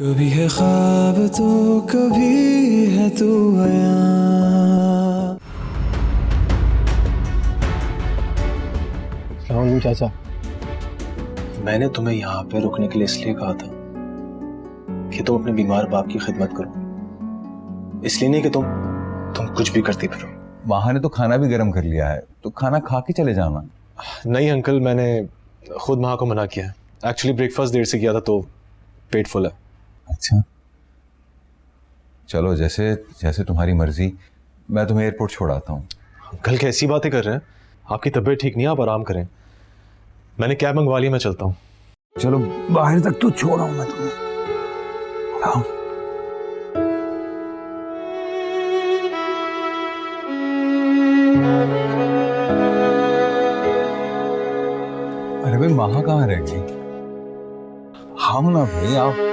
कभी है ख्वाब तो कभी है तू आया। सलाम चाचा। मैंने तुम्हें यहाँ पे रुकने के लिए इसलिए कहा था कि तुम अपने बीमार बाप की खिदमत करो, इसलिए नहीं कि तुम कुछ भी करती फिरो। वहां ने तो खाना भी गर्म कर लिया है, तो खाना खा के चले जाना। नहीं अंकल, मैंने खुद माँ को मना किया। एक्चुअली ब्रेकफास्ट देर से किया था तो पेट फुल है। अच्छा चलो, जैसे जैसे तुम्हारी मर्जी। मैं तुम्हें एयरपोर्ट छोड़ आता हूँ। अंकल कैसी बातें कर रहे हैं, आपकी तबीयत ठीक नहीं है, आप आराम करें। मैंने कैब मंगवा ली, मैं चलता हूँ। चलो बाहर तक तो छोड़ आऊं मैं तुम्हें। आओ। अरे भाई, महा कहाँ रह गई? हम ना भाई, आप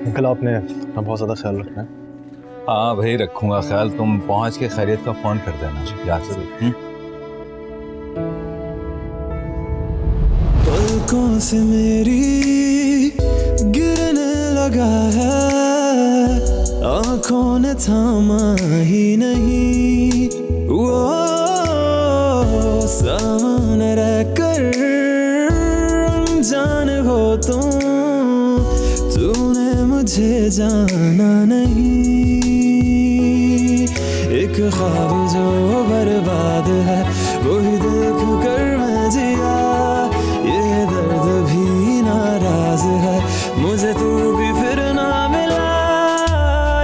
अंकल आपने अपना बहुत ज़्यादा ख्याल रखना है। हाँ भाई रखूंगा ख्याल। तुम पहुंच के खैरियत का फोन कर देना याद से। पलकों से मेरी गिरने लगा है, आंखों ने थामा ही नहीं। वो सामने रहकर अनजान हो तूने मुझे जाना नहीं। एक ख्वाब जो बर्बाद है वही देख कर मैं जिया। ये दर्द भी नाराज है, मुझे तू भी फिर ना मिला।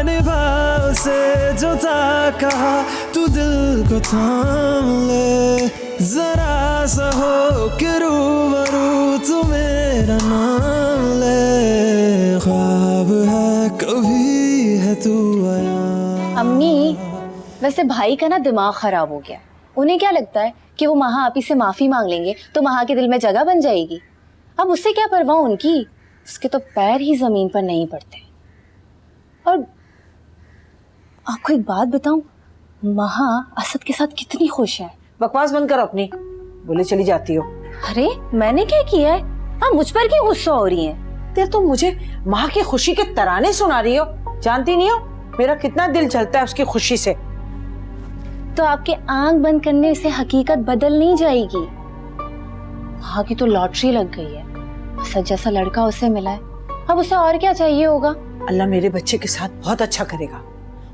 निभा उसे जो था कहा, तू दिल को थाम ले। जरा सा हो के रूबरू तू मेरा नाम ले। ख्वाब है कभी है तू आया। अम्मी, वैसे भाई का ना दिमाग खराब हो गया। उन्हें क्या लगता है कि वो महा आपी से माफी मांग लेंगे तो महा के दिल में जगह बन जाएगी। अब उससे क्या परवाह उनकी, उसके तो पैर ही जमीन पर नहीं पड़ते। और आपको एक बात बताऊं, महा असद के साथ कितनी खुश है। बकवास बंद करो अपनी, बोले चली जाती हो। अरे मैंने क्या किया है? आप मुझ पर क्यों गुस्सा हो रही हैं? तेरे तो मुझे माँ की खुशी के तराने सुना रही हो। जानती नहीं हो मेरा कितना दिल जलता है उसकी खुशी से। तो आपके आंख बंद करने से हकीकत बदल नहीं जाएगी। वहां की तो लॉटरी लग गई है, असद जैसा लड़का उसे मिला है। अब उसे और क्या चाहिए होगा। अल्लाह मेरे बच्चे के साथ बहुत अच्छा करेगा।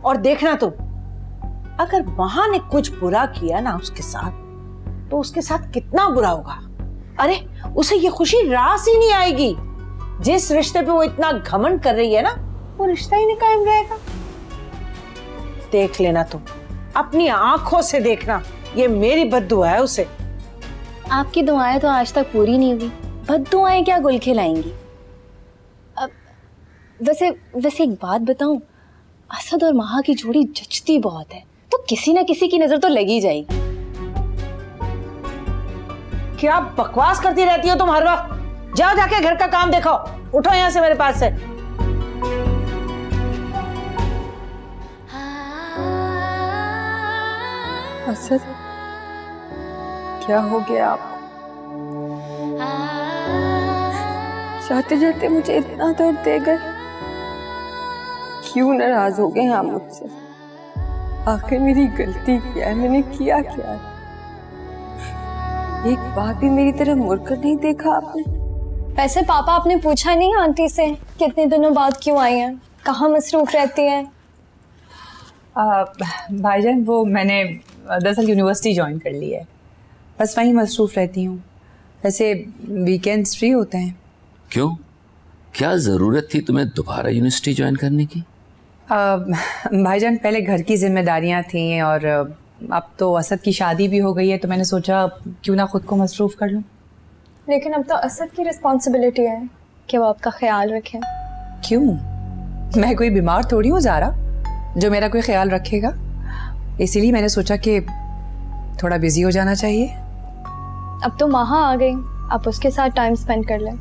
और देखना तुम, अगर वहां ने कुछ बुरा किया ना उसके साथ, तो उसके साथ कितना बुरा होगा। अरे उसे ये खुशी रास ही नहीं आएगी। जिस रिश्ते पे वो इतना घमंड कर रही है ना, वो रिश्ता ही नहीं कायम रहेगा। देख लेना तुम, अपनी आंखों से देखना। ये मेरी बद्दुआ है उसे। आपकी दुआएं तो आज तक पूरी नहीं हुई, बद्दुआएं क्या गुल खिलाएंगी। अब वैसे एक बात बताऊं, असद और महा की जोड़ी जचती बहुत है, तो किसी न किसी की नजर तो लगी जाएगी। क्या बकवास करती रहती हो तुम हर वक्त। जाओ जाके घर का काम देखो। उठो यहाँ से मेरे पास से। असद, क्या हो गया आपको? जाते जाते मुझे इतना दर्द दे गए। क्यों नाराज हो गए आप मुझसे? आखिर मेरी गलती क्या है? मैंने किया क्या है? एक बात भी मेरी तरफ मुड़कर नहीं देखा आपने। वैसे पापा, आपने पूछा नहीं आंटी से कितने दिनों बाद क्यों आई हैं, कहाँ मसरूफ रहती हैं? भाईजान, वो मैंने दरअसल यूनिवर्सिटी ज्वाइन कर ली है, बस वहीं मसरूफ़ रहती हूँ। वैसे वीकेंड्स फ्री होते हैं। क्यों, क्या ज़रूरत थी तुम्हें दोबारा यूनिवर्सिटी ज्वाइन करने की? भाईजान, पहले घर की जिम्मेदारियाँ थीं और अब तो असद की शादी भी हो गई है, तो मैंने सोचा क्यों ना खुद को मसरूफ़ कर लूँ। लेकिन अब तो असद की रिस्पॉन्सिबिलिटी है कि वो आपका ख्याल रखें। क्यों, मैं कोई बीमार थोड़ी हूँ ज़ारा जो मेरा कोई ख्याल रखेगा। इसीलिए मैंने सोचा कि थोड़ा बिजी हो जाना चाहिए। अब तो महा आ गई, आप उसके साथ टाइम स्पेंड कर लें।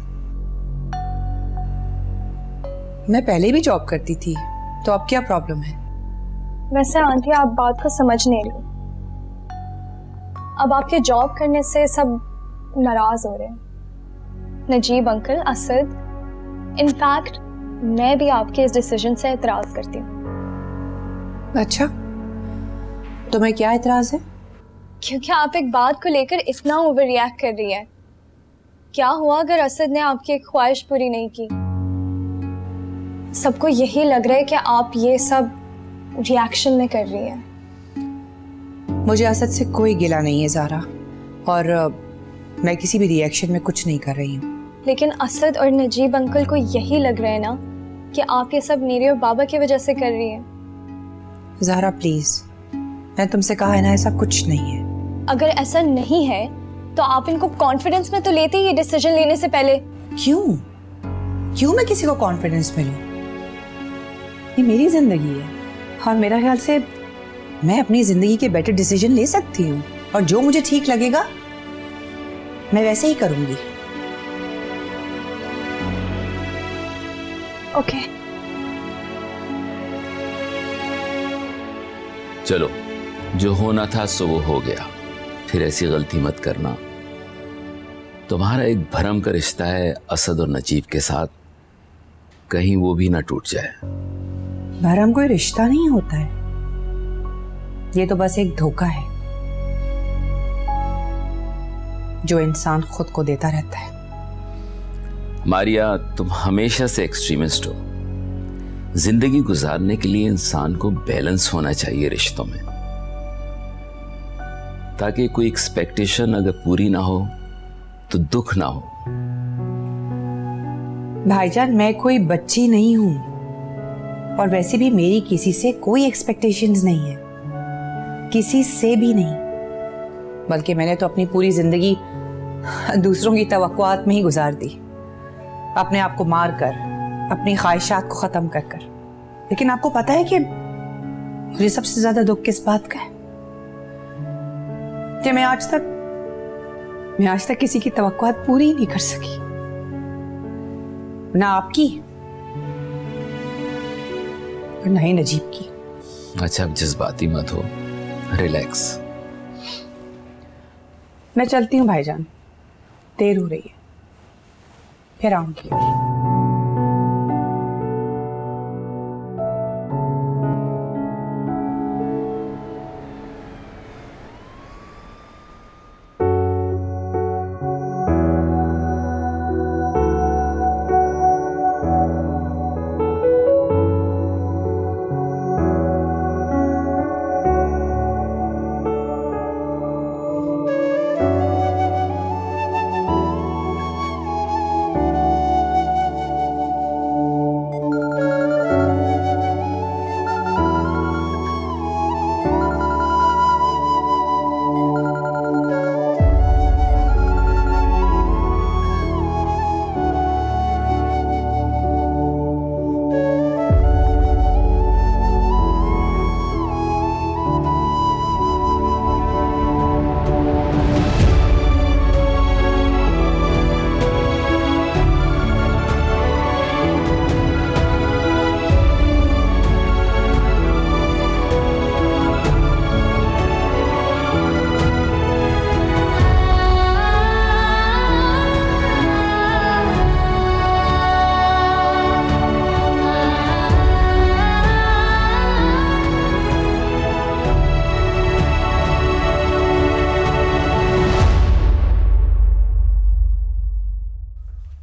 मैं पहले भी जॉब करती थी, तो अब क्या प्रॉब्लम है? वैसे आंटी, आप बात को समझ नहीं रही। अब आपके जॉब करने से सब नाराज हो रहे हैं, नजीब अंकल, असद। इनफैक्ट मैं भी आपके इस डिसीजन से एतराज करती हूँ। अच्छा, तुम्हें क्या एतराज है? क्योंकि आप एक बात को लेकर इतना ओवर रिएक्ट कर रही है। क्या हुआ अगर असद ने आपकी एक ख्वाहिश पूरी नहीं की? सबको यही लग रहा है कि आप ये सब रिएक्शन में कर रही हैं। मुझे असद से कोई गिला नहीं है ज़ारा, और मैं किसी भी रिएक्शन में कुछ नहीं कर रही हूँ। लेकिन असद और नजीब अंकल को यही लग रहा है ना कि आप ये सब मेरे और बाबा की वजह से कर रही हैं। ज़ारा प्लीज़, मैं तुमसे कहा है ना, ऐसा कुछ नहीं है। अगर ऐसा नहीं है तो आप इनको कॉन्फिडेंस में तो लेते ही ये डिसीजन लेने से पहले। क्यों मैं किसी को कॉन्फिडेंस में लूं? ये मेरी जिंदगी है और मेरा ख्याल से मैं अपनी जिंदगी के बेटर डिसीजन ले सकती हूँ, और जो मुझे ठीक लगेगा मैं वैसे ही करूंगी। ओके। चलो, जो होना था सो वो हो गया, फिर ऐसी गलती मत करना। तुम्हारा एक भरम का रिश्ता है असद और नजीब के साथ, कहीं वो भी ना टूट जाए। भरम कोई रिश्ता नहीं होता है, ये तो बस एक धोखा है जो इंसान खुद को देता रहता है। मारिया, तुम हमेशा से एक्सट्रीमिस्ट हो। जिंदगी गुजारने के लिए इंसान को बैलेंस होना चाहिए रिश्तों में, ताकि कोई एक्सपेक्टेशन अगर पूरी ना हो तो दुख ना हो। भाईजान, मैं कोई बच्ची नहीं हूं, और वैसे भी मेरी किसी से कोई एक्सपेक्टेशंस नहीं है, किसी से भी नहीं। बल्कि मैंने तो अपनी पूरी जिंदगी दूसरों की तवक्कुआत में ही गुजार दी, अपने आप को मार कर, अपनी ख्वाहिशात को खत्म कर कर। लेकिन आपको पता है कि मुझे सबसे ज्यादा दुख किस बात का है? कि मैं आज तक किसी की तवक्कुआत पूरी ही नहीं कर सकी, ना आपकी और ना ही नजीब की। अच्छा, अब जज्बाती मत हो, रिलैक्स। मैं चलती हूँ भाईजान, देर हो रही है, फिर आऊंगी।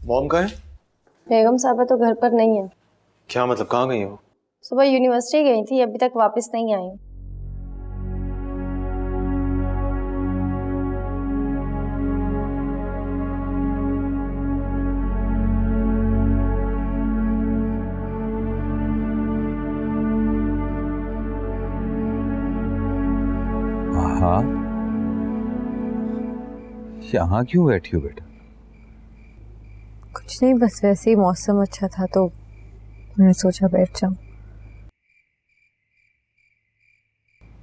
मॉम कहाँ है? बेगम साहबा तो घर पर नहीं है। क्या मतलब, कहाँ गई हो? सुबह यूनिवर्सिटी गई थी, अभी तक वापस नहीं आई। हाँ, यहाँ क्यों बैठी हो बेटा? कुछ नहीं, बस वैसे ही मौसम अच्छा था तो मैंने सोचा बैठ जाऊं।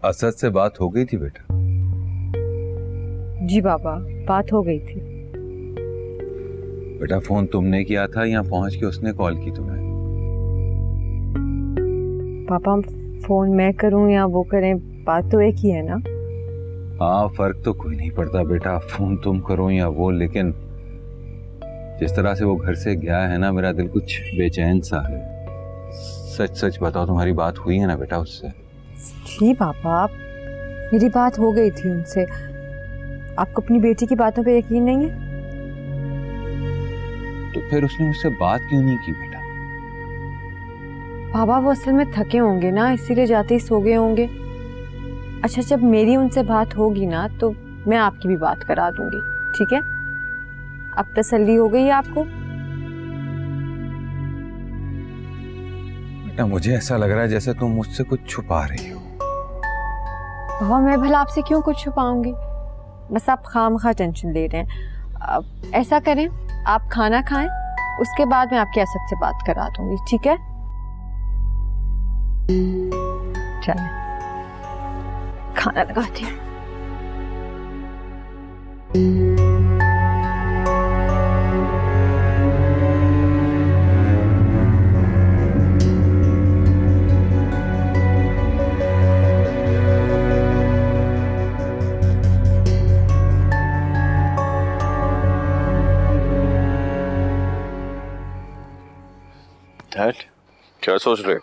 असद से बात हो गई थी बेटा? जी बाबा, बात हो गई थी। बेटा, फोन तुमने किया था या पहुंच के उसने कॉल की तुम्हें? पापा, फोन मैं करूं या वो करें, बात तो एक ही है ना। हाँ, फर्क तो कोई नहीं पड़ता बेटा, फोन तुम करो या वो, लेकिन जिस तरह से वो घर से गया है ना, मेरा दिल कुछ बेचैन सा है। सच सच बताओ, तुम्हारी बात हुई है ना बेटा उससे? जी पापा, मेरी बात हो गई थी उनसे। आपको अपनी बेटी की बातों पे यकीन नहीं है? तो फिर उसने मुझसे बात क्यों नहीं की बेटा? पापा वो असल में थके होंगे ना, इसीलिए जाते ही सो गए होंगे। अच्छा, जब मेरी उनसे बात होगी ना तो मैं आपकी भी बात करा दूंगी, ठीक है? अब तसल्ली हो गई है आपको? बेटा मुझे ऐसा लग रहा है जैसे तुम मुझसे कुछ छुपा रही हो। पापा मैं भला आपसे क्यों कुछ छुपाऊंगी? बस आप खामखा टेंशन ले रहे हैं। अब ऐसा करें, आप खाना खाएं, उसके बाद मैं आपके असद से बात करा दूंगी, ठीक है? चलें, खाना लगाती हूँ। डैड, क्या सोच रहे हो?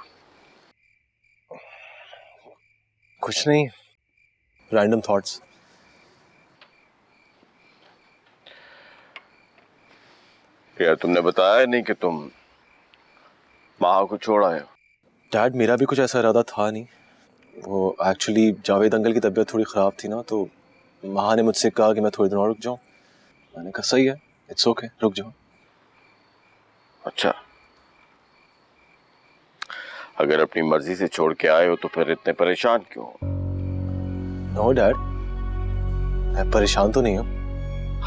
कुछ नहीं, रैंडम थॉट्स। यार तुमने बताया नहीं कि तुम माँ को छोड़ आए हो। डैड मेरा भी कुछ ऐसा इरादा था नहीं। वो एक्चुअली जावेद अंकल की तबीयत थोड़ी ख़राब थी ना, तो माँ ने मुझसे कहा कि मैं थोड़ी दिन और रुक जाऊँ। मैंने कहा सही है, इट्स ओके, रुक जाओ। अच्छा, अगर अपनी मर्जी से छोड़ के आए हो तो फिर इतने परेशान क्यों हो? नो डैड, मैं परेशान तो नहीं हूँ।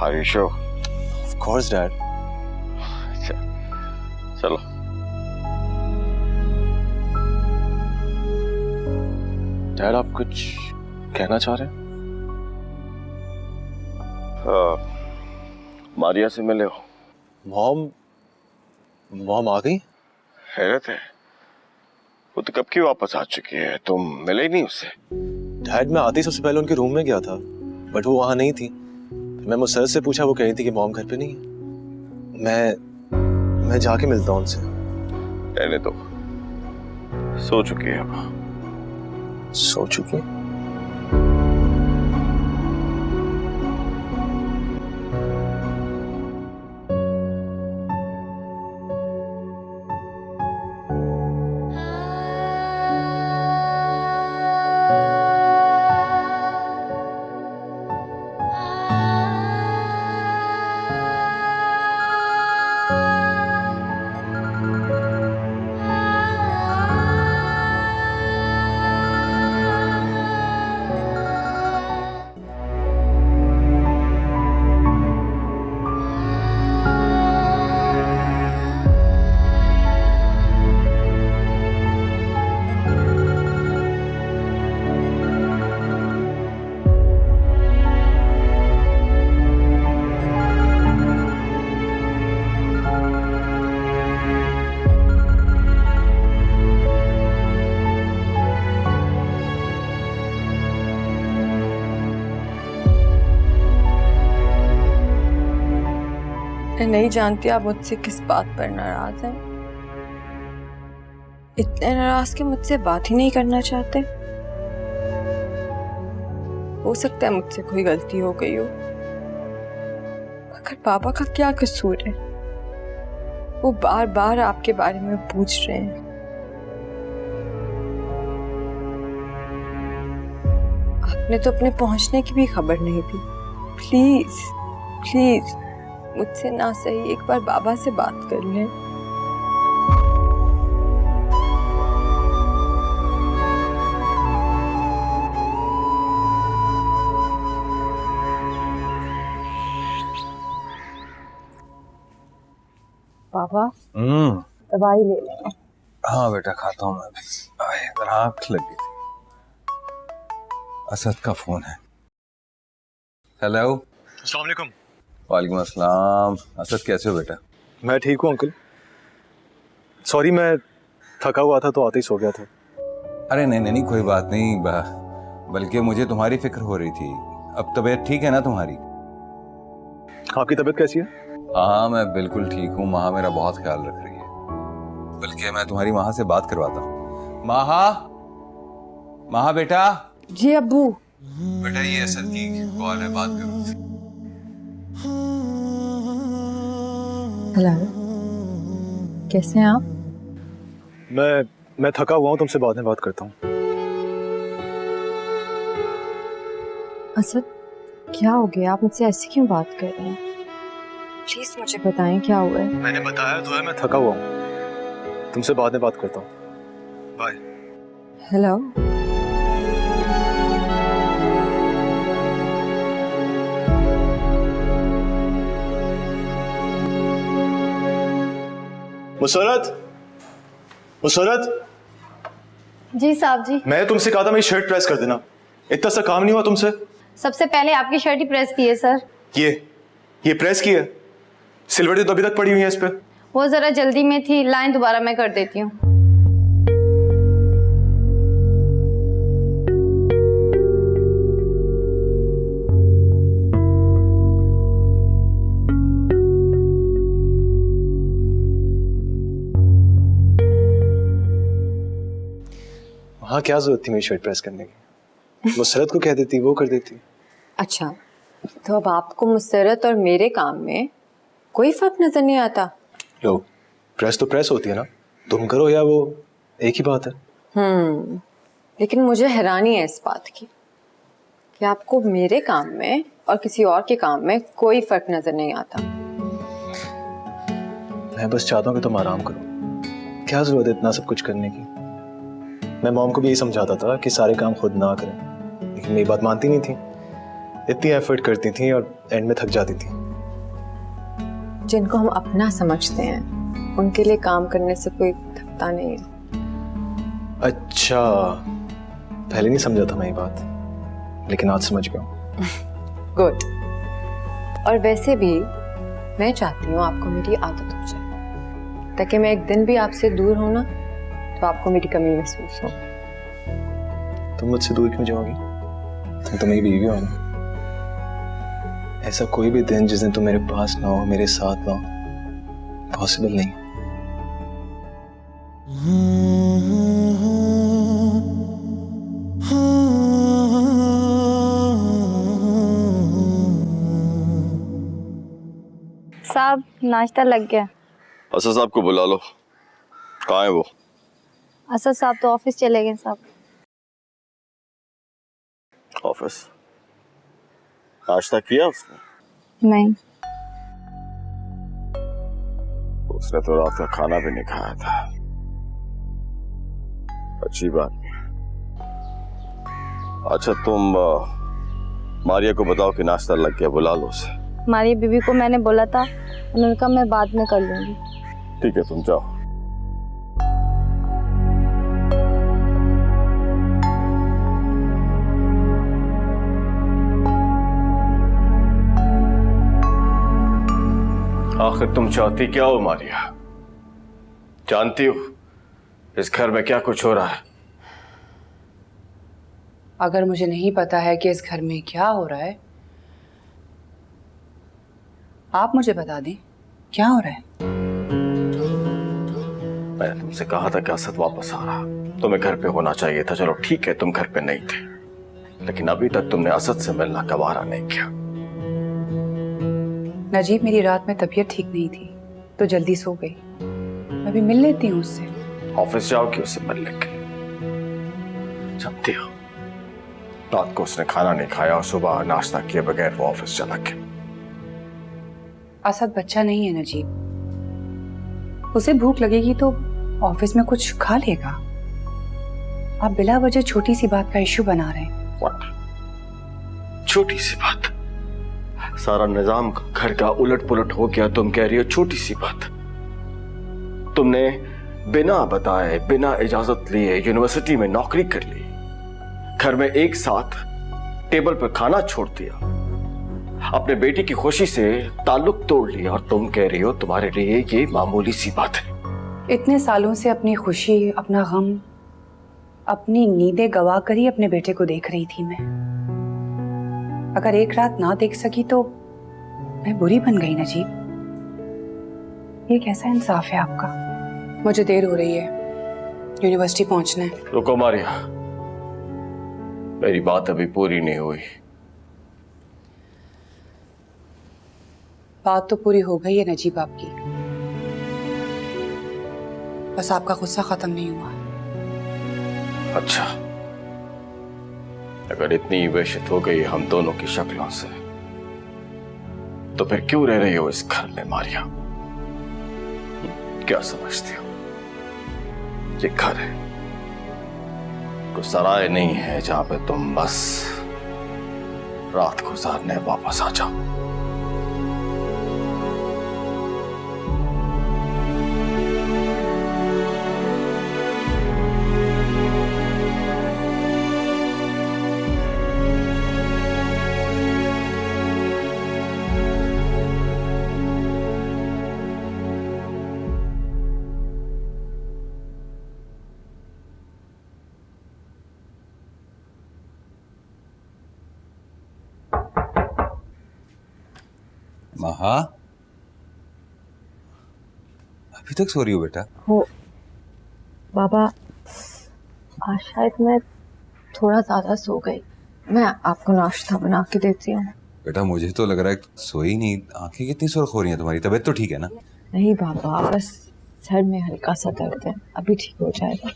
Are you sure? Of course dad. अच्छा चलो। डैड आप कुछ कहना चाह रहे हैं? मारिया से मिले हो? मॉम आ गई? हैरत है, वो तो कब की वापस आ चुकी है, तुम मिले ही नहीं उससे? डैड मैं आते ही सबसे पहले उनके रूम में गया था, बट वो वहां नहीं थी। मैं मुझसे से पूछा, वो कह रही थी कि मॉम घर पे नहीं है। मैं जाके मिलता हूँ उनसे। रहने दो, सो चुकी है अब। सो चुकी है? मैं नहीं जानती आप मुझसे किस बात पर नाराज हैं। इतने नाराज कि मुझसे बात ही नहीं करना चाहते। हो सकता है मुझसे कोई गलती हो गई हो, मगर पापा का क्या कसूर है? वो बार बार आपके बारे में पूछ रहे हैं। आपने तो अपने पहुंचने की भी खबर नहीं दी। प्लीज प्लीज मुझसे ना सही एक बार बाबा से बात कर लें। पापा दवाई ले लें। हाँ बेटा खाता हूँ मैं भी। इधर आँख लग गई थी। असद का फोन है। हेलो। अस्सलाम वालेकुम। वालेकुम अस्सलाम। असद कैसे हो बेटा? मैं ठीक हूँ अंकल। सॉरी मैं थका हुआ था तो आते ही सो गया था। अरे नहीं नहीं नहीं, कोई बात नहीं। बल्कि मुझे तुम्हारी फिक्र हो रही थी। अब तबीयत ठीक है ना तुम्हारी? आपकी तबीयत कैसी है? हाँ मैं बिल्कुल ठीक हूँ। माँ मेरा बहुत ख्याल रख रही है, बल्कि मैं तुम्हारी माँ से बात करवाता हूँ। माँ बेटा। जी अब्बू। बेटा ये असद की कॉल है, बात करो। हेलो, कैसे हैं आप? मैं थका हुआ हूँ, तुमसे बाद में बात करता हूँ। असद क्या हो गया? आप मुझसे ऐसे क्यों बात कर रहे हैं? प्लीज मुझे बताएं क्या हुआ है। मैंने बताया तो है, मैं थका हुआ हूँ, तुमसे बाद में बात करता हूँ। बाय। हेलो। मुसरत जी साहब जी। मैंने तुमसे कहा था मेरी शर्ट प्रेस कर देना, इतना सा काम नहीं हुआ तुमसे? सबसे पहले आपकी शर्ट ही प्रेस की है सर। ये प्रेस की है? सिल्वर तो अभी तक पड़ी हुई है इस पे। वो जरा जल्दी में थी, लाइन दोबारा मैं कर देती हूँ। हाँ क्या जरूरत थी मेरी शर्ट प्रेस करने की? मुसरत को कह देती, वो कर देती। अच्छा, तो अब आपको मुसरत और मेरे काम में कोई फर्क नजर नहीं आता? लो, प्रेस तो प्रेस होती है ना, तुम करो या वो, एक ही बात है। लेकिन मुझे हैरानी है इस बात की कि आपको मेरे काम में और किसी और के काम में कोई फर्क नजर नहीं आता। मैं बस चाहता हूँ कि तुम आराम करो, क्या जरूरत है इतना सब कुछ करने की? मैं मॉम को भी यही समझाता था कि सारे काम खुद ना करें, लेकिन मेरी बात मानती नहीं थी। इतनी एफर्ट करती थी और एंड में थक जाती थी। जिनको हम अपना समझते हैं उनके लिए काम करने से कोई थकता नहीं है। अच्छा, पहले नहीं समझा था मैं ये बात, लेकिन आज समझ गया हूँ। गुड। और वैसे भी मैं चाहती हूँ आपको मेरी आदत हो जाए, ताकि मैं एक दिन भी आपसे दूर हूँ ना तो आपको मेरी कमी महसूस हो। तुम मुझसे दूर क्यों जाओगी? तुम तो मेरी बीवी हो ना। ऐसा कोई भी दिन जिस दिन तुम मेरे पास ना हो, मेरे साथ ना हो, पॉसिबल नहीं। साहब नाश्ता लग गया। असद साहब को बुला लो। कहाँ है वो? असद साहब तो ऑफिस चले गए साहब। ऑफिस? नाश्ता किया उसने? नहीं। उसने तो रात का खाना भी नहीं खाया था। अच्छी बात नहीं। अच्छा तुम मारिया को बताओ कि नाश्ता लग गया, बुला लो उसे। मारिया बीबी को मैंने बोला था, उन्होंने कहा मैं बाद में कर लूंगी। ठीक है तुम जाओ। आखिर तुम चाहती क्या हो मारिया? जानती हो इस घर में क्या कुछ हो रहा है? अगर मुझे नहीं पता है कि इस घर में क्या हो रहा है, आप मुझे बता दें क्या हो रहा है। मैंने तुमसे कहा था कि असद वापस आ रहा, तुम्हें घर पे होना चाहिए था। चलो ठीक है तुम घर पे नहीं थे, लेकिन अभी तक तुमने असद से मिलना गवारा नहीं किया। नजीब, मेरी रात में तबीयत ठीक नहीं थी तो जल्दी सो गई। मैं भी मिल लेती हूँ उससे। ऑफिस जाओगी उससे मिलने के लिए? जानती हो रात को उसने खाना नहीं खाया और सुबह नाश्ता किए बगैर वो ऑफिस चला गया। असद बच्चा नहीं है नजीब, उसे भूख लगेगी तो ऑफिस में कुछ खा लेगा। आप बिला वजह छोटी सी बात का इश्यू बना रहे हैं। What? छोटी सी बात? सारा निजाम घर का उलट पुलट हो गया, तुम कह रही हो छोटी सी बात? तुमने बिना बताए बिना इजाजत लिए यूनिवर्सिटी में नौकरी कर ली, घर में एक साथ टेबल पर खाना छोड़ दिया, अपने बेटी की खुशी से ताल्लुक तोड़ लिया, और तुम कह रही हो तुम्हारे लिए ये मामूली सी बात है। इतने सालों से अपनी खुशी, अपना गम, अपनी नींदें गवा कर ही अपने बेटे को देख रही थी मैं। अगर एक रात ना देख सकी तो मैं बुरी बन गई नजीब। ये कैसा इंसाफ है आपका? मुझे देर हो रही है, यूनिवर्सिटी पहुंचना है। रुको मारिया, मेरी बात अभी पूरी नहीं हुई। बात तो पूरी हो गई है नजीब आपकी, बस आपका गुस्सा खत्म नहीं हुआ। अच्छा, अगर इतनी वेशित हो गई हम दोनों की शक्लों से, तो फिर क्यों रह रही हो इस घर में मारिया? क्या समझती हो ये घर है, कोई सराय नहीं है जहां पे तुम बस रात गुजारने वापस आ जाओ। महा, अभी तक सो रही हो बेटा? हो बाबा, आज शायद मैं थोड़ा ज्यादा सो गई। मैं आपको नाश्ता बना के देती हूँ। बेटा मुझे तो लग रहा है सोई नहीं। आंखें कितनी सुर्ख हो रही हैं तुम्हारी? तबीयत तो ठीक है ना? नहीं बाबा, बस सर में हल्का सा दर्द है, अभी ठीक हो जाएगा।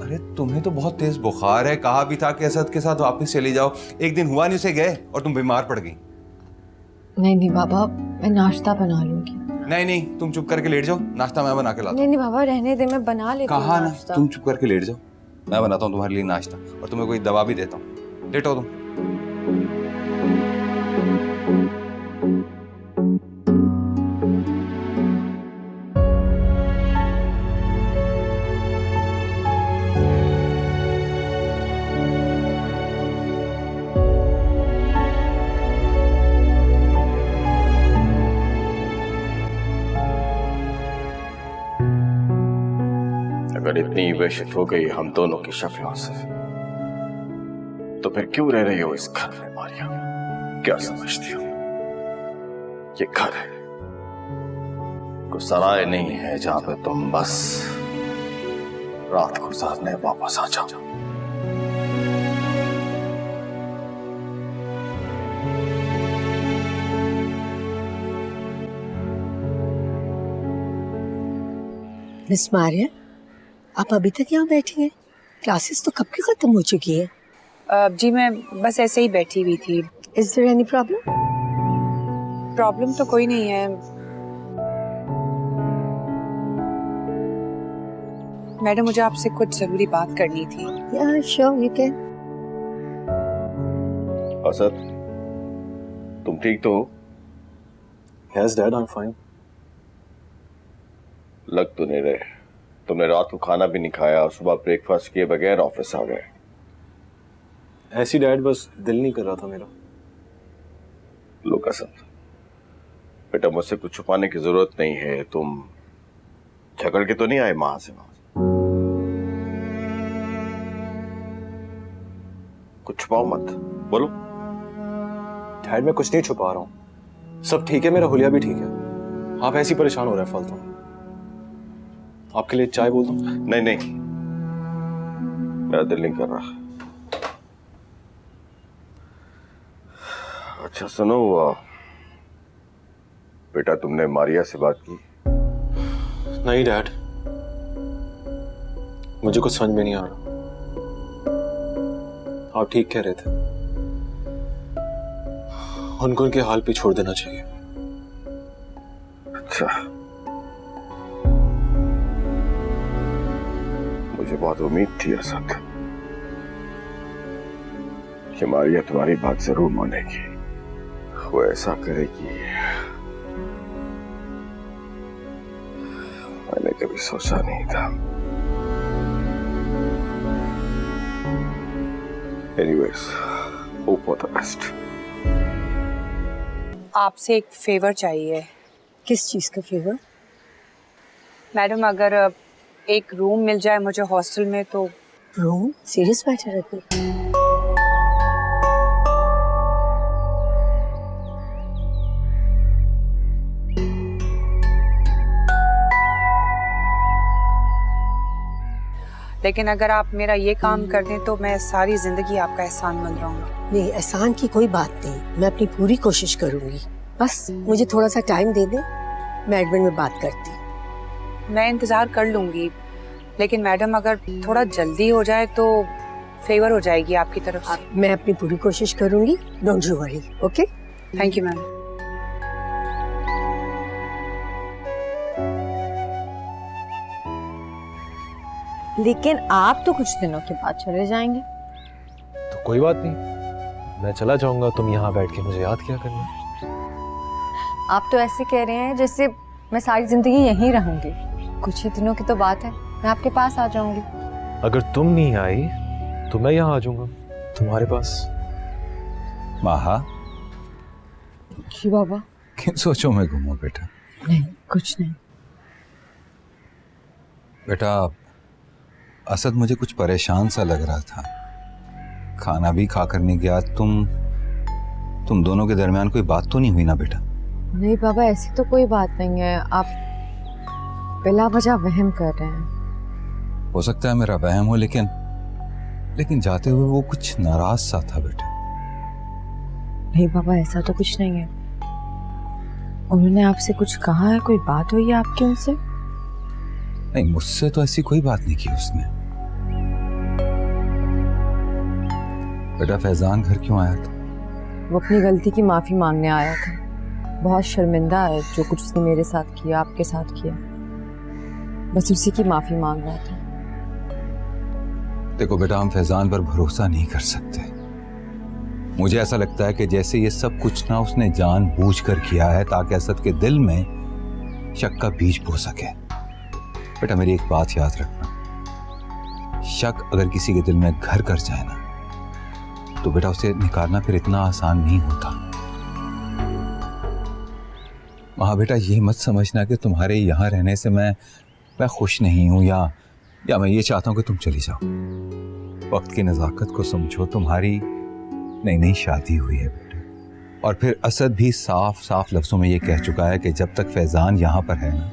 अरे तुम्हें तो बहुत तेज बुखार है। कहा भी था कि असद के साथ वापस चली जाओ, एक दिन हुआ नहीं उसे गए और तुम बीमार पड़ गई। नहीं बाबा, मैं नाश्ता बना लूंगी। नहीं, तुम चुप करके लेट जाओ, नाश्ता मैं बना के लाता हूँ। नहीं बाबा, रहने दे, मैं बना लेती हूँ। कहा ना, तुम चुप करके लेट जाओ, मैं बनाता हूँ तुम्हारे लिए नाश्ता और तुम्हें कोई दवा भी देता हूँ। लेटो तुम। अगर इतनी वेशित हो गई हम दोनों की शक्लों से, तो फिर क्यों रह रही हो इस घर में मारिया? क्या समझती हो ये घर है, कोई सराय नहीं है जहां पे तुम बस रात गुजारने वापस आ जाओ। मिस मारिया, आप अभी तक यहाँ बैठी हैं? क्लासेस तो कब की खत्म हो चुकी है। जी मैं बस ऐसे ही बैठी हुई थी। Is there any problem? Problem तो कोई नहीं है मैडम, मुझे आपसे कुछ जरूरी बात करनी थी। या श्योर, यू कैन। असद, तुम ठीक तो हो? Yes, Dad, I'm fine. लग तो नहीं रहे। तुमने रात को खाना भी नहीं खाया और सुबह ब्रेकफास्ट किए बगैर ऑफिस आ गए। ऐसी डैड, बस दिल नहीं कर रहा था मेरा। लो असद, बेटा मुझसे कुछ छुपाने की जरूरत नहीं है। तुम झगड़ के तो नहीं आए मां से? कुछ छुपाओ मत, बोलो। डैड मैं कुछ नहीं छुपा रहा हूँ, सब ठीक है, मेरा हुलिया भी ठीक है। आप ऐसी परेशान हो रहे हैं फालतू। आपके लिए चाय बोल दूं? नहीं, मेरा दिल नहीं कर रहा। अच्छा सुनो बेटा, तुमने मारिया से बात की? नहीं डैड, मुझे कुछ समझ में नहीं आ रहा। आप ठीक कह रहे थे, उनको उनके हाल पे छोड़ देना चाहिए। अच्छा, मुझे बहुत उम्मीद थी असद कि मारिया तुम्हारी बात जरूर मानेगी, वो ऐसा करेगी। मैंने कभी सोचा नहीं था। Anyways, hope for the best. आपसे एक फेवर चाहिए। किस चीज का फेवर? मैडम अगर एक रूम मिल जाए मुझे हॉस्टल में तो। रूम? सीरियस मैटर है कोई? लेकिन अगर आप मेरा ये काम कर दें तो मैं सारी जिंदगी आपका एहसानमंद रहूंगी। नहीं, एहसान की कोई बात नहीं, मैं अपनी पूरी कोशिश करूंगी। बस मुझे थोड़ा सा टाइम दे दे, मैं एडमिन में बात करती। मैं इंतजार कर लूंगी, लेकिन मैडम अगर थोड़ा जल्दी हो जाए तो फेवर हो जाएगी आपकी तरफ से। मैं अपनी पूरी कोशिश करूंगी, don't you worry. Okay, thank you ma'am. लेकिन आप तो कुछ दिनों के बाद चले जाएंगे। तो कोई बात नहीं, मैं चला जाऊंगा, तुम यहाँ बैठ के मुझे याद क्या करना। आप तो ऐसे कह रहे हैं जैसे मैं सारी जिंदगी यहीं रहूंगी। कुछ ही दिनों की तो बात है, मैं आपके पास आ जाऊंगी। अगर तुम नहीं आई तो मैं यहाँ आ जाऊंगा तुम्हारे पास। माहा, जी बाबा। किन सोचों में घूमो बेटा? नहीं, कुछ नहीं। बेटा, असद मुझे कुछ परेशान सा लग रहा था। खाना भी खाकर नहीं गया। तुम दोनों के दरमियान कोई बात तो नहीं हुई ना बेटा? नहीं बाबा, ऐसी तो कोई बात नहीं है। आप बिला वजह वहम कर रहे हैं। हो सकता है मेरा वहम हो, लेकिन जाते हुए वो कुछ नाराज सा था बेटा। नहीं बाबा, ऐसा तो कुछ नहीं है। उन्होंने आपसे कुछ कहा है? कोई बात हुई है आपकी उनसे? नहीं, मुझसे तो ऐसी कोई बात नहीं की उसने। बेटा, फैजान घर क्यों आया था? वो अपनी गलती की माफी मांगने आया था। बहुत शर्मिंदा है जो कुछ उसने मेरे साथ किया, आपके साथ किया। बस उसी की माफी मांग रहा था। देखो बेटा, हम फैजान पर भरोसा नहीं कर सकते। मुझे ऐसा लगता है कि जैसे ये सब कुछ ना उसने जानबूझकर किया है ताकि असद के दिल में शक का बीज बो सके। बेटा, मेरी एक बात याद रखना, शक अगर किसी के दिल में घर कर जाए ना तो बेटा उसे निकालना फिर इतना आसान नहीं होता। वहां बेटा, ये मत समझना कि तुम्हारे यहाँ रहने से मैं खुश नहीं हूं या मैं ये चाहता हूं कि तुम चली जाओ। वक्त की नज़ाकत को समझो। तुम्हारी नई नई शादी हुई है बेटा, और फिर असद भी साफ साफ लफ्जों में ये कह चुका है कि जब तक फैजान यहाँ पर है ना,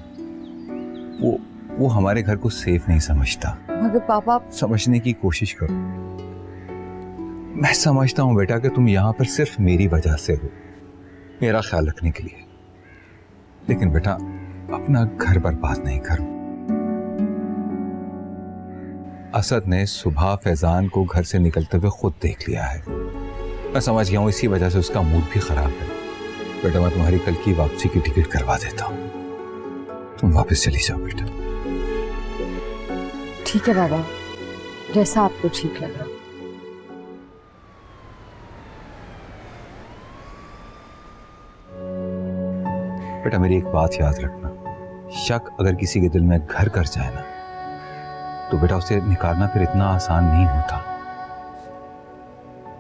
वो हमारे घर को सेफ नहीं समझता। मगर पापा, समझने की कोशिश करो। मैं समझता हूं बेटा कि तुम यहाँ पर सिर्फ मेरी वजह से हो, मेरा ख्याल रखने के लिए। लेकिन बेटा, अपना घर बर्बाद नहीं करो। असद ने सुबह फैजान को घर से निकलते हुए खुद देख लिया है। मैं समझ गया हूं इसी वजह से उसका मूड भी खराब है। बेटा, मैं तुम्हारी कल की वापसी की टिकट करवा देता हूं, तुम वापस चली जाओ बेटा। ठीक है बाबा, जैसा आपको ठीक लगा। बेटा, मेरी एक बात याद रखना, शक अगर किसी के दिल में घर कर जाए ना तो बेटा उसे निकालना फिर इतना आसान नहीं होता।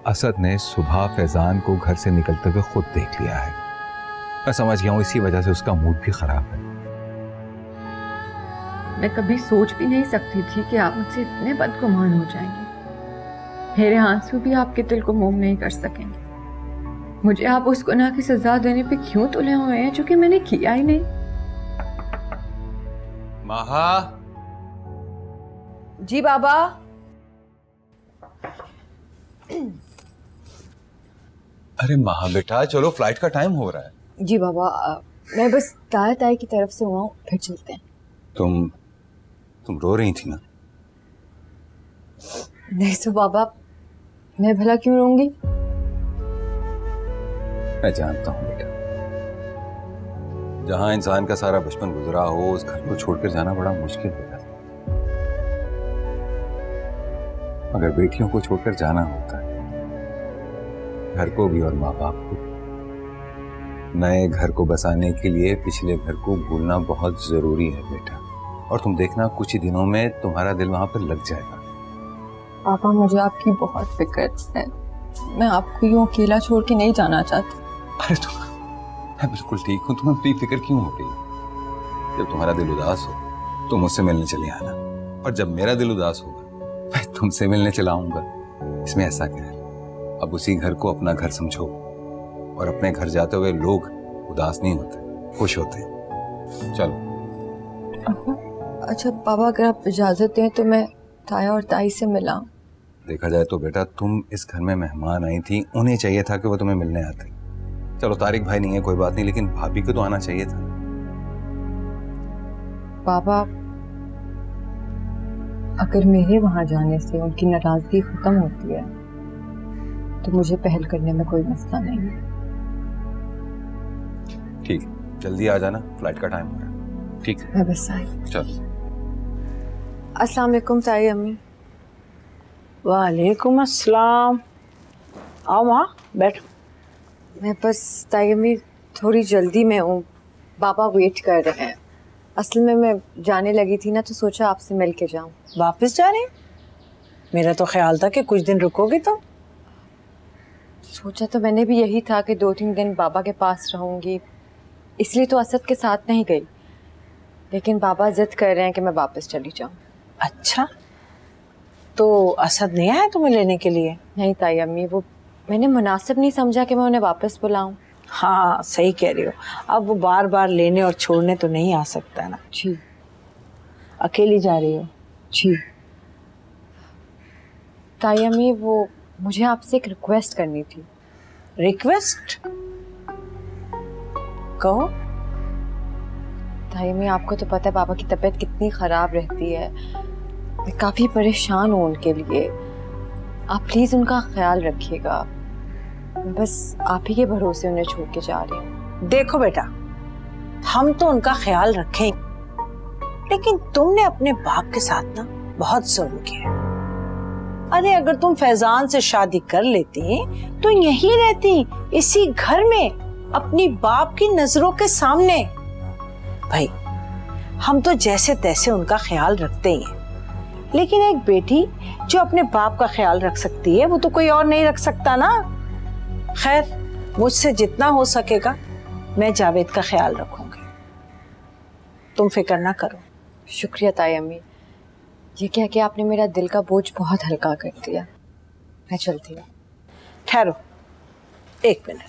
असद ने सुबह फैजान को घर से निकलते हुए खुद देख लिया है। मैं समझ गया हूं इसी वजह से उसका मूड भी खराब है। मैं कभी सोच भी नहीं सकती थी कि आप मुझसे इतने बदगुमान हो जाएंगे। मेरे आंसू भी आपके दिल को मोम नहीं कर सकेंगे। मुझे आप उस गुनाह की सजा देने पे क्यों तुले हुए हैं जो कि मैंने किया ही नहीं। माहा। जी बाबा। अरे माहा बेटा, चलो, फ्लाइट का टाइम हो रहा है। जी बाबा, मैं बस ताई की तरफ से हुआ हूँ, फिर चलते हैं। तुम रो रही थी ना? नहीं तो बाबा, मैं भला क्यों रोऊंगी? मैं जानता हूं बेटा, जहां इंसान का सारा बचपन गुजरा हो उस घर को छोड़कर जाना बड़ा मुश्किल होता है। मगर बेटियों को छोड़कर जाना होता है, घर को भी और माँ बाप को। नए घर को बसाने के लिए पिछले घर को भूलना बहुत जरूरी है बेटा, और तुम देखना कुछ ही दिनों में तुम्हारा दिल वहां पर लग जाएगा। पापा, मुझे आपकी बहुत फिक्र है। मैं आपको यूं अकेला छोड़ के नहीं जाना चाहती। अरे मैं बिल्कुल ठीक हूँ, तुम्हें अपनी फिक्र क्यों हो रही? जब तुम्हारा दिल उदास हो तो मुझसे मिलने चले आना, और जब मेरा दिल उदास होगा मैं तुमसे मिलने चला आऊंगा। इसमें ऐसा क्या है? अब उसी घर को अपना घर समझो, और अपने घर जाते हुए लोग उदास नहीं होते, खुश होते। चलो। अच्छा पापा, अगर आप इजाजत दें तो मैं ताया और ताई से मिला। देखा जाए तो बेटा तुम इस घर में मेहमान आई थी, उन्हें चाहिए था कि वो तुम्हें मिलने आते। चलो तारिक भाई नहीं है कोई बात नहीं, लेकिन भाभी को तो आना चाहिए था। बाबा, अगर मेरे वहां जाने से उनकी नाराजगी खत्म होती है तो मुझे पहल करने में कोई मसला नहीं है। ठीक है, जल्दी आ जाना, फ्लाइट का टाइम हो रहा है। ठीक है, मैं बस आई। चलो। अस्सलाम वालेकुम ताई अम्मी। वालेकुम अस्सलाम। आओ माँ, बैठो। मैं बस ताई अम्मी थोड़ी जल्दी में हूँ, बाबा वेट कर रहे हैं। असल में मैं जाने लगी थी ना, तो सोचा आपसे मिल के जाऊँ। वापस जा रहे हैं? मेरा तो ख्याल था कि कुछ दिन रुकोगे तुम। सोचा तो मैंने भी यही था कि 2-3 दिन बाबा के पास रहूँगी, इसलिए तो असद के साथ नहीं गई। लेकिन बाबा जिद कर रहे हैं कि मैं वापस चली जाऊँ। अच्छा, तो असद नहीं आया तुम्हें लेने के लिए? नहीं ताई अम्मी, वो मैंने मुनासिब नहीं समझा कि मैं उन्हें वापस बुलाऊं। हाँ सही कह रही हो, अब वो बार बार लेने और छोड़ने तो नहीं आ सकता ना। जी। अकेली जा रही हो? जी ताई अम्मी, वो मुझे आपसे एक रिक्वेस्ट करनी थी। रिक्वेस्ट? कहो। ताई अम्मी, आपको तो पता है बाबा की तबीयत कितनी ख़राब रहती है, मैं काफ़ी परेशान हूँ उनके लिए। आप प्लीज़ उनका ख्याल रखिएगा। मैं बस आप ही के भरोसे उन्हें छोड़ के जा रही हूँ। देखो बेटा, हम तो उनका ख्याल रखें, लेकिन तुमने अपने बाप के साथ ना बहुत जुल्म किया। अरे अगर तुम फैजान से शादी कर लेती तो यहीं रहती, इसी घर में, अपनी बाप की नजरों के सामने। भाई हम तो जैसे तैसे उनका ख्याल रखते ही हैं, लेकिन एक बेटी जो अपने बाप का ख्याल रख सकती है वो तो कोई और नहीं रख सकता ना। खैर, मुझसे जितना हो सकेगा मैं जावेद का ख्याल रखूंगी, तुम फिक्र ना करो। शुक्रिया ताई अम्मी, ये कह के आपने मेरा दिल का बोझ बहुत हल्का कर दिया। मैं चलती हूँ। ठहरो 1 मिनट।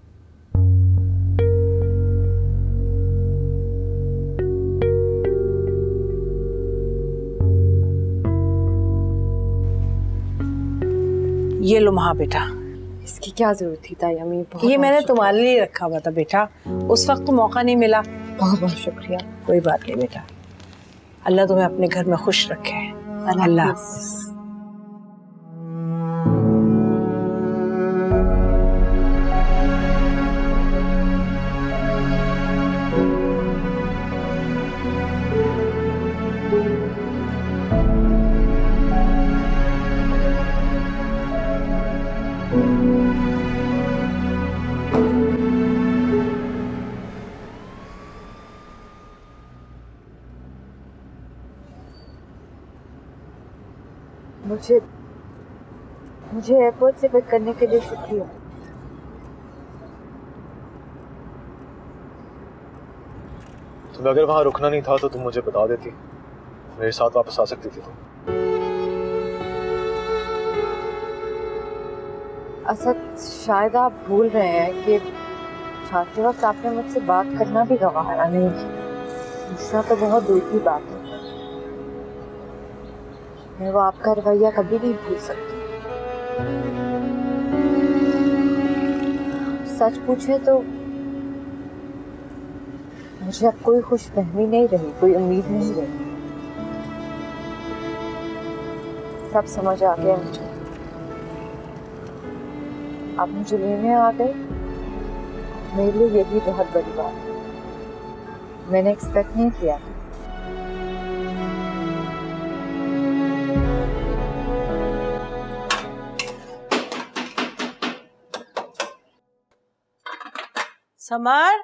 ये लो महा बेटा। इसकी क्या जरूरत थी ताई अम्मी? ये मैंने तुम्हारे लिए रखा हुआ था बेटा, उस वक्त तो मौका नहीं मिला। बहुत बहुत शुक्रिया। कोई बात नहीं बेटा, अल्लाह तुम्हें अपने घर में खुश रखे। अल्लाह हाफ़िज़। मुझे एयरपोर्ट से पिक करने के लिए शुक्रिया। तुम्हें अगर वहां रुकना नहीं था तो तुम मुझे बता देती, मेरे साथ वापस आ सकती थी तुम। असद, शायद आप भूल रहे हैं कि जाते वक्त आपने मुझसे बात करना भी गवारा नहीं किया। दूसरा तो बहुत दूर की बात है, मैं वो आपका रवैया कभी नहीं भूल सकती। सच पूछे तो मुझे अब कोई खुशफहमी नहीं रही, कोई उम्मीद नहीं रही। सब समझ आ गया मुझे। आप मुझे लेने आ गए, मेरे लिए यही बहुत बड़ी बात है। मैंने एक्सपेक्ट नहीं किया। समर,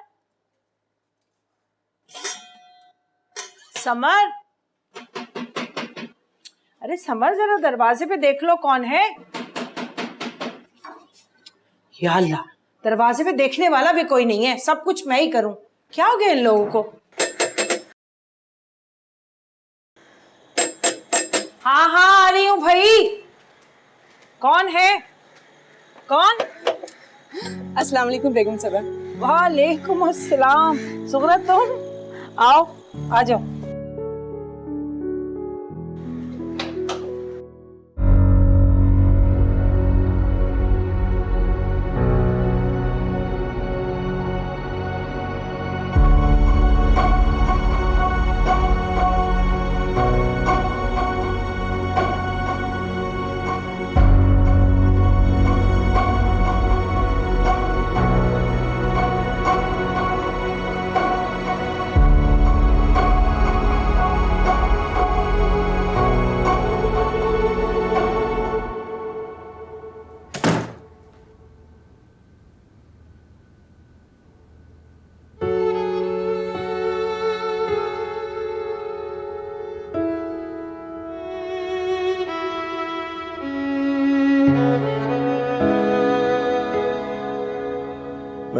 समर, अरे समर जरा दरवाजे पे देख लो कौन है। या अल्लाह, दरवाजे पे देखने वाला भी कोई नहीं है, सब कुछ मैं ही करूं। क्या हो गया इन लोगों को? हाँ हाँ आ रही हूं भाई। कौन है? कौन? अस्सलाम वालेकुम बेगम साहबा। वालेकुम अस्सलाम। सुगरा तुम आओ, आ जाओ।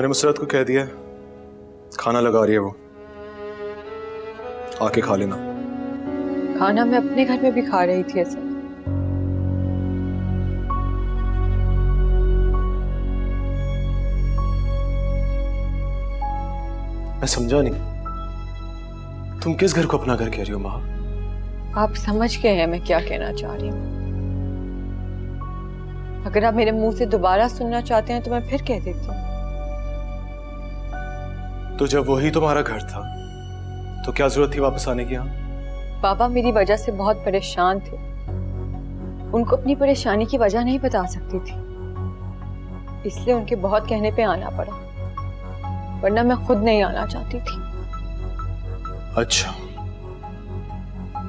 मैंने मुसरत को कह दिया है, खाना लगा रही है वो, आके खा लेना। खाना मैं अपने घर में भी खा रही थी असद। मैं समझा नहीं, तुम किस घर को अपना घर कह रही हो माँ? आप समझ गए हैं मैं क्या कहना चाह रही हूँ। अगर आप मेरे मुंह से दोबारा सुनना चाहते हैं तो मैं फिर कह देती हूँ। तो जब वही तुम्हारा घर था तो क्या जरूरत थी वापस आने की यहाँ? पापा मेरी वजह से बहुत परेशान थे, उनको अपनी परेशानी की वजह नहीं बता सकती थी, इसलिए उनके बहुत कहने पे आना पड़ा, वरना मैं खुद नहीं आना चाहती थी। अच्छा,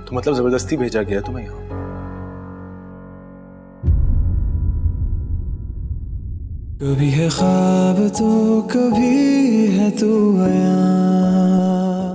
तो मतलब जबरदस्ती भेजा गया तुम्हें यहाँ? कभी है ख्वाब तो कभी है तू आया,